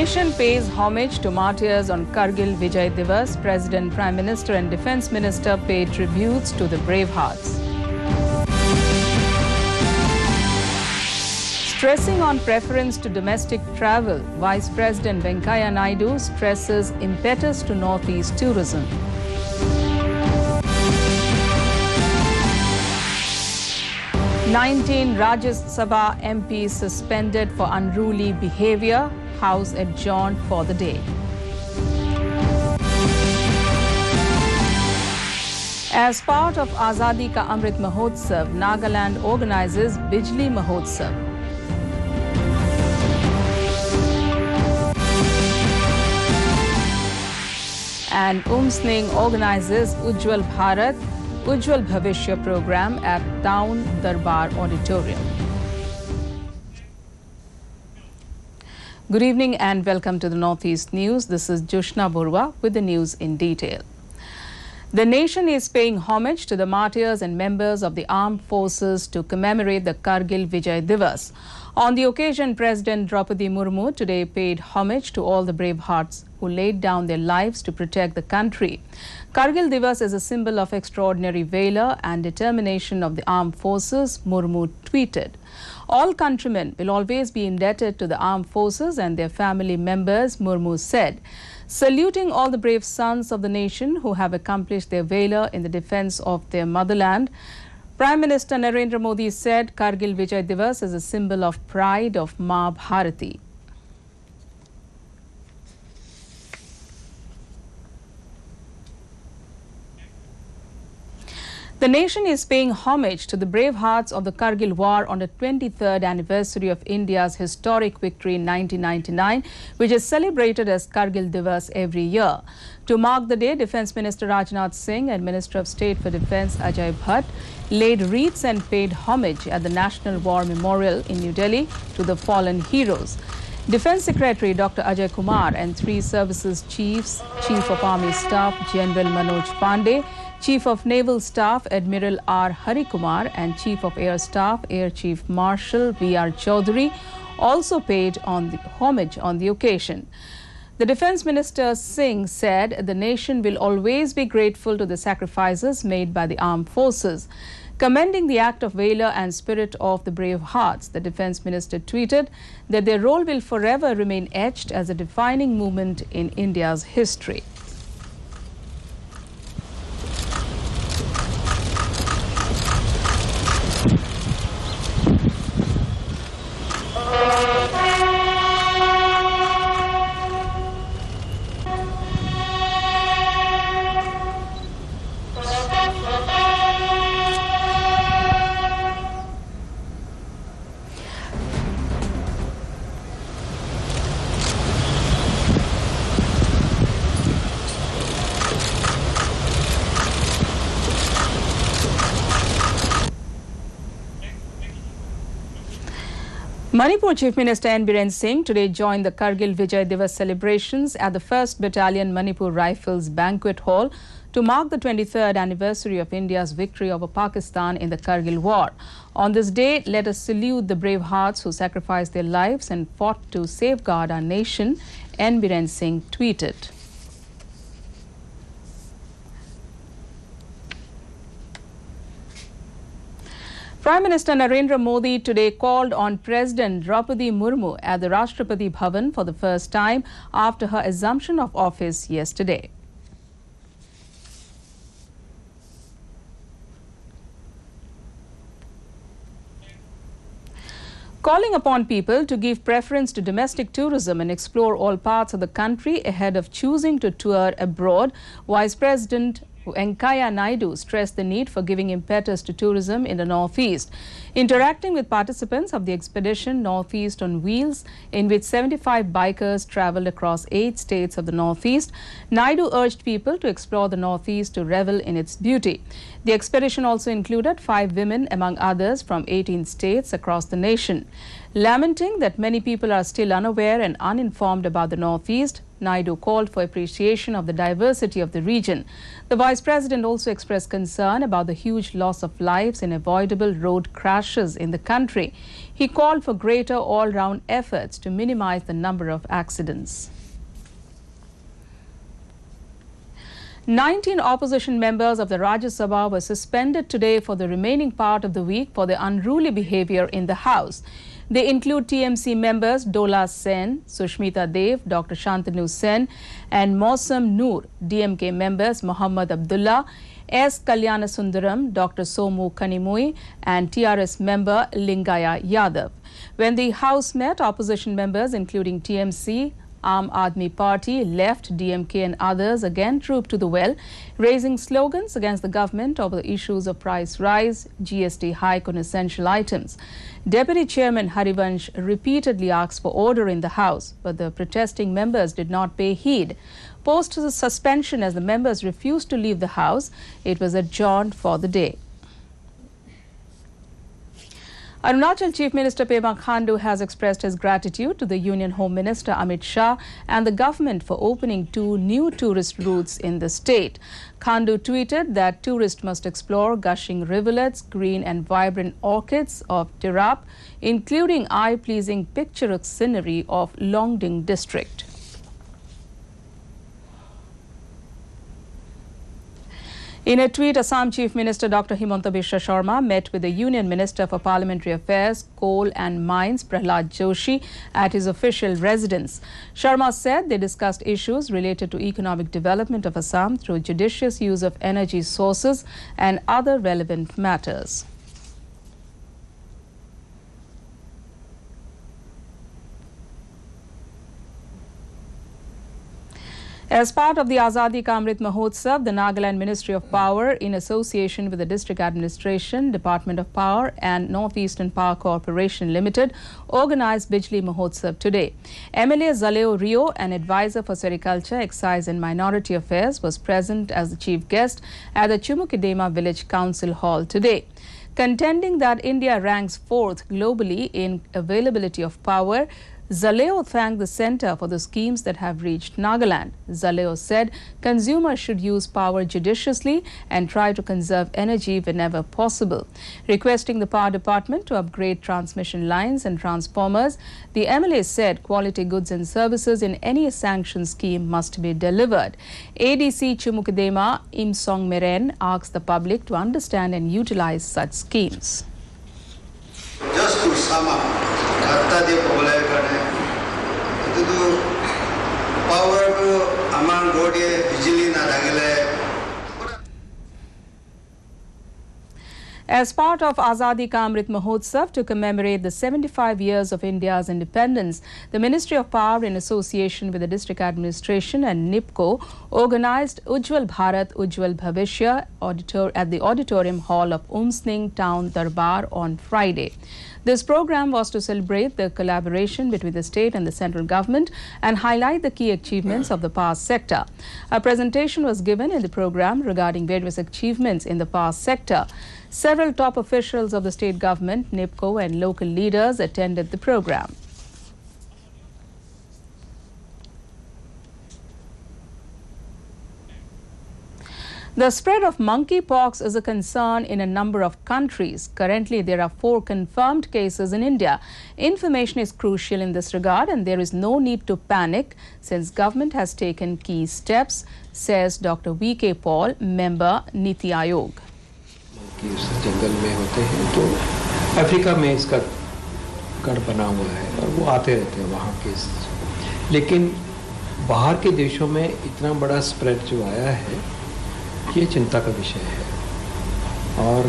nation pays homage to martyrs on Kargil Vijay Divas. President, Prime Minister and Defence Minister paid tributes to the bravehearts. Stressing on preference to domestic travel, Vice President Venkaiah Naidu stresses impetus to Northeast tourism. "19 Rajya Sabha MPs suspended for unruly behaviour. House adjourned for the day." As part of Azadi Ka Amrit Mahotsav, Nagaland organizes Bijli Mahotsav. And Umsning organizes Ujjwal Bharat, Ujjwal Bhavishya program at Town Darbar Auditorium. Good evening and welcome to the Northeast News. This is Jushna Burwa with the news in detail. The nation is paying homage to the martyrs and members of the armed forces to commemorate the Kargil Vijay Divas. On the occasion, President Draupadi Murmu today paid homage to all the bravehearts who laid down their lives to protect the country. Kargil Divas is a symbol of extraordinary valor and determination of the armed forces, Murmu tweeted. "All countrymen will always be indebted to the armed forces and their family members," Murmu said, saluting all the brave sons of the nation who have accomplished their valor in the defense of their motherland. Prime Minister Narendra Modi said Kargil Vijay Divas is a symbol of pride of Ma Bharati. The nation is paying homage to the brave hearts of the Kargil War on the 23rd anniversary of India's historic victory in 1999, which is celebrated as Kargil Divas every year. To mark the day, Defence Minister Rajnath Singh and Minister of State for Defence Ajay Bhatt laid wreaths and paid homage at the National War Memorial in New Delhi to the fallen heroes. Defence Secretary Dr. Ajay Kumar and 3 services chiefs, Chief of Army Staff General Manoj Pandey, Chief of Naval Staff Admiral R. Hari Kumar and Chief of Air Staff Air Chief Marshal V.R. Chaudhary also paid homage on the occasion. The Defence Minister Singh said the nation will always be grateful to the sacrifices made by the armed forces. Commending the act of valor and spirit of the brave hearts, the Defence Minister tweeted that their role will forever remain etched as a defining moment in India's history. Manipur Chief Minister N. Biren Singh today joined the Kargil Vijay Divas celebrations at the 1st Battalion Manipur Rifles Banquet Hall to mark the 23rd anniversary of India's victory over Pakistan in the Kargil War. On this day, let us salute the brave hearts who sacrificed their lives and fought to safeguard our nation, N. Biren Singh tweeted. Prime Minister Narendra Modi today called on President Draupadi Murmu at the Rashtrapati Bhavan for the first time after her assumption of office yesterday. Calling upon people to give preference to domestic tourism and explore all parts of the country ahead of choosing to tour abroad, Vice President Venkaiah Naidu stressed the need for giving impetus to tourism in the Northeast. Interacting with participants of the expedition Northeast on Wheels, in which 75 bikers travelled across 8 states of the Northeast, Naidu urged people to explore the Northeast to revel in its beauty. The expedition also included 5 women, among others, from 18 states across the nation. Lamenting that many people are still unaware and uninformed about the Northeast, Naidu called for appreciation of the diversity of the region. The Vice President also expressed concern about the huge loss of lives in avoidable road crashes in the country. He called for greater all-round efforts to minimize the number of accidents. 19 opposition members of the Rajya Sabha were suspended today for the remaining part of the week for their unruly behavior in the House. They include TMC members Dola Sen, Sushmita Dev, Dr. Shantanu Sen and Mausam Noor, DMK members Muhammad Abdullah, S. Kalyana Sundaram, Dr. Somu Kanimui and TRS member Lingaya Yadav. When the House met, opposition members including TMC, Aam Aadmi Party, Left, DMK and others again trooped to the well, raising slogans against the government over the issues of price rise, GST hike on essential items. Deputy Chairman Harivansh repeatedly asked for order in the House, but the protesting members did not pay heed. Post the suspension as the members refused to leave the House, it was adjourned for the day. Arunachal Chief Minister Pema Khandu has expressed his gratitude to the Union Home Minister Amit Shah and the government for opening 2 new tourist routes in the state. Khandu tweeted that tourists must explore gushing rivulets, green and vibrant orchids of Tirap, including eye-pleasing picturesque scenery of Longding district. In a tweet, Assam Chief Minister Dr. Himanta Biswa Sharma met with the Union Minister for Parliamentary Affairs, Coal and Mines, Prahlad Joshi, at his official residence. Sharma said they discussed issues related to economic development of Assam through judicious use of energy sources and other relevant matters. As part of the Azadi Ka Amrit Mahotsav, the Nagaland Ministry of Power, in association with the District Administration, Department of Power and Northeastern Power Corporation Limited, organized Bijli Mahotsav today. MLA Zaleo Rio, an advisor for Sericulture, Excise and Minority Affairs, was present as the chief guest at the Chumukidema Village Council Hall today. Contending that India ranks 4th globally in availability of power, Zaleo thanked the centre for the schemes that have reached Nagaland. Zaleo said consumers should use power judiciously and try to conserve energy whenever possible. Requesting the power department to upgrade transmission lines and transformers, the MLA said quality goods and services in any sanction scheme must be delivered. ADC Chumukidema Imsong Meren asked the public to understand and utilize such schemes. Just to sum up, power among bijli na lagile. As part of Azadi Ka Amrit Mahotsav to commemorate the 75 years of India's independence, the Ministry of Power, in association with the District Administration and NIPCO, organized Ujjwal Bharat Ujjwal Bhavishya at the Auditorium Hall of Umsning Town Darbar on Friday. This program was to celebrate the collaboration between the state and the central government and highlight the key achievements of the power sector. A presentation was given in the program regarding various achievements in the power sector. Several top officials of the state government, NIPCO and local leaders attended the program. The spread of monkeypox is a concern in a number of countries. Currently, there are 4 confirmed cases in India. Information is crucial in this regard and there is no need to panic since government has taken key steps, says Dr. V.K. Paul, member Niti Aayog. इस जंगल में होते हैं तो Africa में इसका गढ़ बना हुआ है और वो आते रहते हैं वहाँ के, लेकिन बाहर के देशों में इतना बड़ा स्प्रेड जो आया है ये चिंता का विषय है और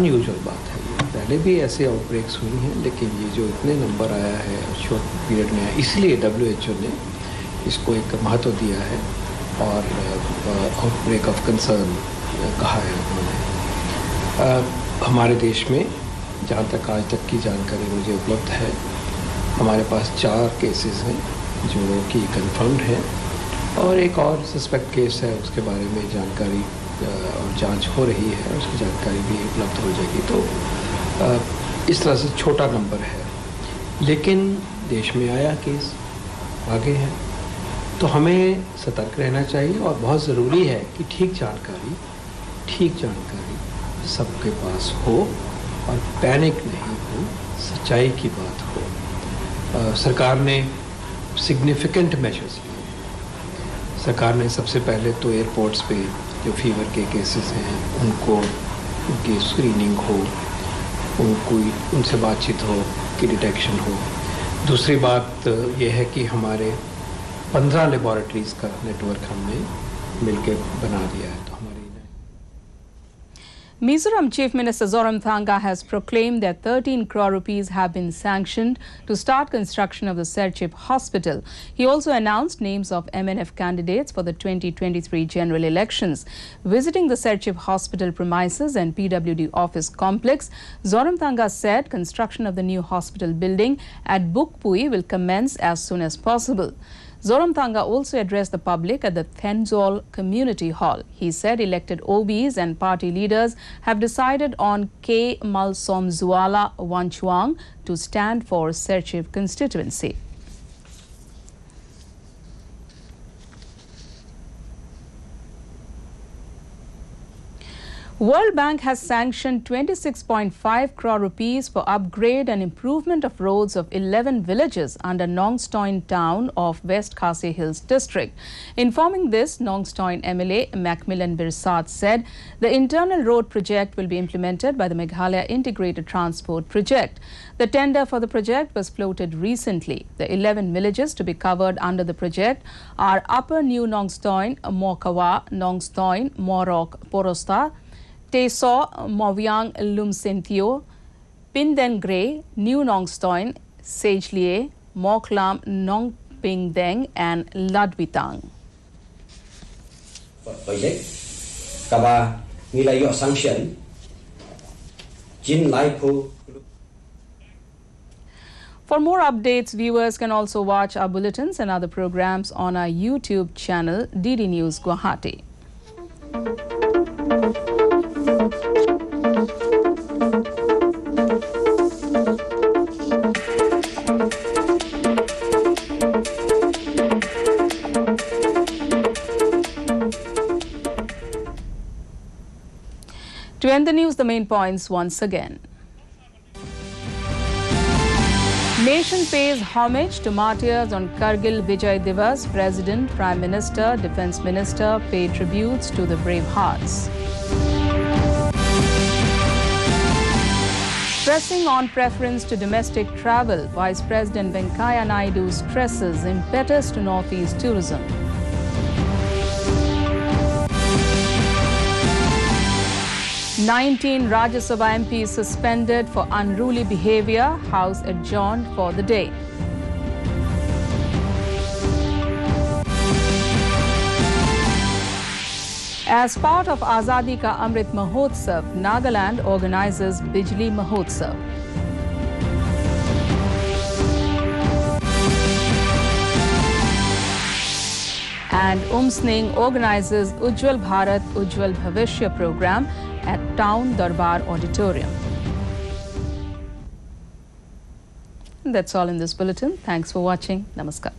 अनयूजुअल बात है। पहले भी ऐसे आउटब्रेक्स हुई हैं लेकिन ये जो इतने नंबर आया है शॉर्ट पीरियड में, इसलिए WHO ने इसको एक महत्व दिया है और आउटब्रेक ऑफ कंसर्न कहा है उन्होंने। हमारे देश में जहाँ तक आज तक की जानकारी मुझे उपलब्ध है, हमारे पास 4 केसेस हैं जो कि कंफर्म्ड हैं और एक और सस्पेक्ट केस है, उसके बारे में जानकारी और जांच हो रही है, उसकी जानकारी भी उपलब्ध हो जाएगी। तो इस तरह से छोटा नंबर है लेकिन देश में आया केस, आगे है, तो हमें सतर्क रहना चाहिए और बहुत ज़रूरी है कि ठीक जानकारी सबके पास हो और पैनिक नहीं हो, सच्चाई की बात हो। सरकार ने सिग्निफिकेंट मेजर्स लिए। सरकार ने सबसे पहले तो एयरपोर्ट्स पे जो फीवर के केसेस हैं उनकी स्क्रीनिंग हो, उनसे बातचीत हो कि डिटेक्शन हो। दूसरी बात यह है कि हमारे 15 लेबॉरेटरीज़ का नेटवर्क हमने मिलकर बना दिया है। तो हमारी Mizoram Chief Minister Zoramthanga has proclaimed that 13 crore rupees have been sanctioned to start construction of the Serchhip Hospital. He also announced names of MNF candidates for the 2023 general elections. Visiting the Serchhip Hospital premises and PWD office complex, Zoramthanga said construction of the new hospital building at Bukpui will commence as soon as possible. Zoramthanga also addressed the public at the Thenzol Community Hall. He said elected OBs and party leaders have decided on K. Malsomzuala Wanchuang to stand for Serchhip constituency. World Bank has sanctioned 26.5 crore rupees for upgrade and improvement of roads of 11 villages under Nongstoin town of West Khasi Hills district. Informing this, Nongstoin MLA Macmillan Birsat said the internal road project will be implemented by the Meghalaya Integrated Transport Project. The tender for the project was floated recently. The 11 villages to be covered under the project are Upper New Nongstoin, Mokawa, Nongstoin, Morok, Porosta, Teso, Movyang Lumsentio, Pindengre, New Nongstoin, Sagelie, Moklam, Nongpingdeng and Ladwitang. Project kaba nilayo sanction Jin Laipo. For more updates, viewers can also watch our bulletins and other programs on our YouTube channel DD News Guwahati. To end the news, the main points once again. Nation pays homage to martyrs on Kargil Vijay Divas. President, Prime Minister, Defence Minister pay tributes to the brave hearts. Pressing on preference to domestic travel, Vice President Venkaiah Naidu stresses impetus to Northeast tourism. "19 Rajya Sabha MPs suspended for unruly behaviour, House adjourned for the day. As part of Azadi Ka Amrit Mahotsav, Nagaland organizes Bijli Mahotsav. And Umsning organizes Ujjwal Bharat Ujjwal Bhavishya program at Town Darbar Auditorium. That's all in this bulletin. Thanks for watching. Namaskar.